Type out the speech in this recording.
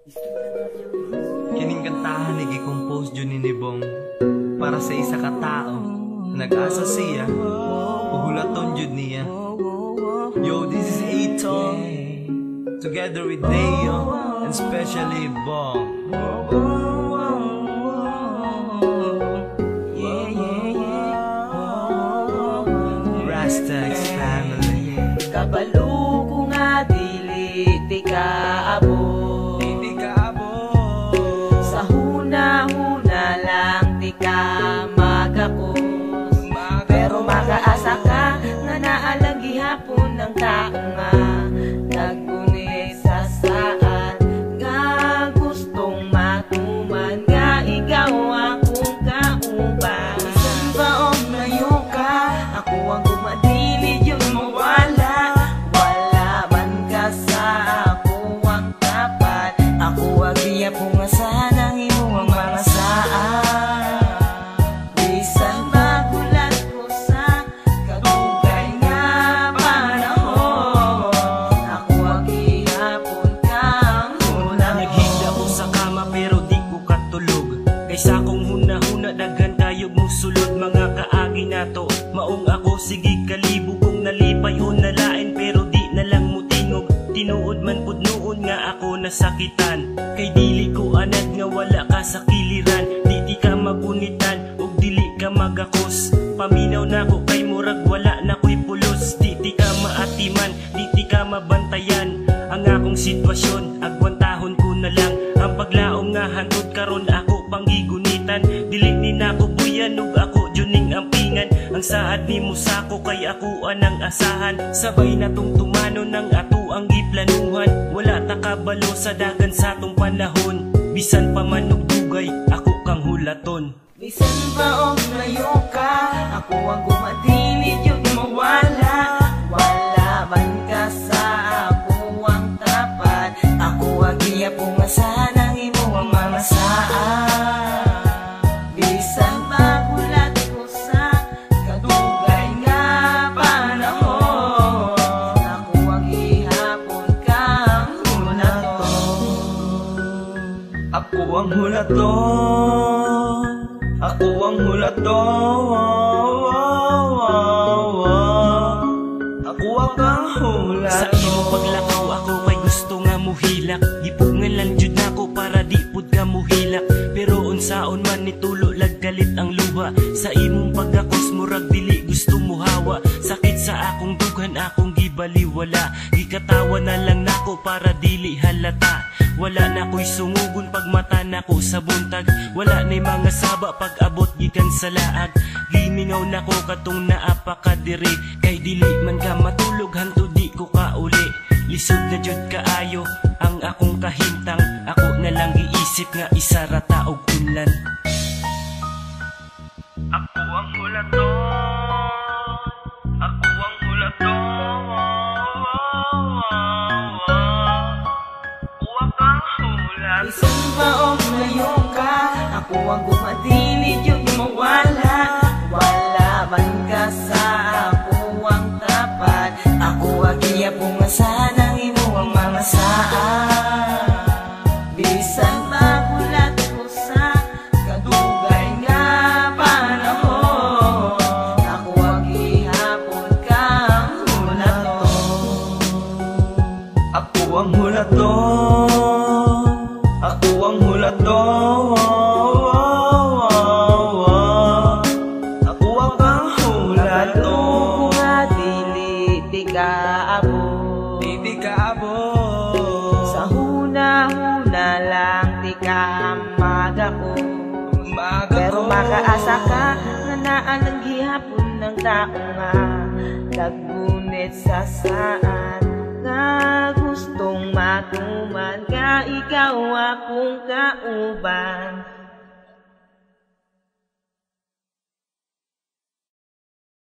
Kining kantahan ni gi-compose dyan ni Bong para sa isa ka tao nag-asa siya uhulaton dyan niya. Yo, this is Aton together with Deo and especially Bong. Rastax family. Kabalo ko nga dili di kaabot, sa huna-huna lang di ka magakos. Pero makaasa ka nga naalang gihapon ng tao nga nagkunit sa saan nga gustong matuman nga ikaw akong kauban. Isan ba o layo ka, ako ang gumadili yun mawala. Wala man ka sa ako ang tapat, ako ang iya pungasahan ang imuang mga saan. Bisan magulat ko sa kadugay nga panahon, ako ang ihapon kang hulang. Naghinda ko sa kama pero di ko katulog, kaysa akong huna-huna daghan kayog mo sulod. Mga kaagi nato maong ako sige kalibo kong nalipay o nalain, pero di na lang mo tingog. Tinuod man pud noon nga ako nasakitan, kay dili ko anad nga wala ka sa kiliran. Di ka magunitan og dili ka magakos, paminaw na ko kay murag wala na ko'y pulos. Di ka maatiman, di ka mabantayan ang akong sitwasyon, agwantahon ko na lang ang paglaom nga hantod karon ako panggigunitan. Dili ni nako buyan ug ako juning ampingan, ang saad ni mo sako kay ako anang asahan. Sabay na tong tumano ng ato ang giplanuhan, wala ta kabalo sa dagan sa tong panahon. Bisan pa man og dugay ako kang hulaton. Bisan ba og layo ka, ako ang gumadili yun mawala. Wala man ka sa ako ang tapat, ako ang iya pungasahan ang imuang mga saan. Bisan magulat ko sa kadugay nga panahon, ako ang ihapon kang hulaton. Ako ang hulaton, ako ang hulaton, ako ang hulaton. Sa imo paglakaw ako kay gusto nga muhilak, gipungan lang jud nako para di pud ka muhilak. Pero unsaon man nitulo laggalit ang luha, sa imong pagakos murag dili gusto mo hawa. Sakit sa akong dughan akong gibaliwala, gikatawa na lang nako para dili halata. Wala na ko'y sungugon pag mata na ko sa buntag, wala na'y mga saba pag abot gikan sa laag. Gimingaw na ko katong naapakadiri, kay dili man ka matulog hanto di ko ka uli. Lisod na jud kaayo ang akong kahimtang, ako na lang giisip nga isarata og unlan. Ako ang hulaton, ako ang hulaton, ako ang hulaton. Bisan ba og layo ka, ako ang gumadili yun mawala. Wala man ka sa ako ang tapat, ako ang iya pungasahan ang imuang mga saan. Bisan magulat ko sa kadugay nga panahon, ako ang ihapon kang hulaton. Ako ang hulaton, ako ang hulaton, ako ang hulaton. Nga dili di kaabot, Di kaabot, sa huna-huna lang di ka magakos. Pero makaasa ka nga naalang gihapon ng tao nga naggunit sa saan nga gustong matuman nga ikaw akong kauban.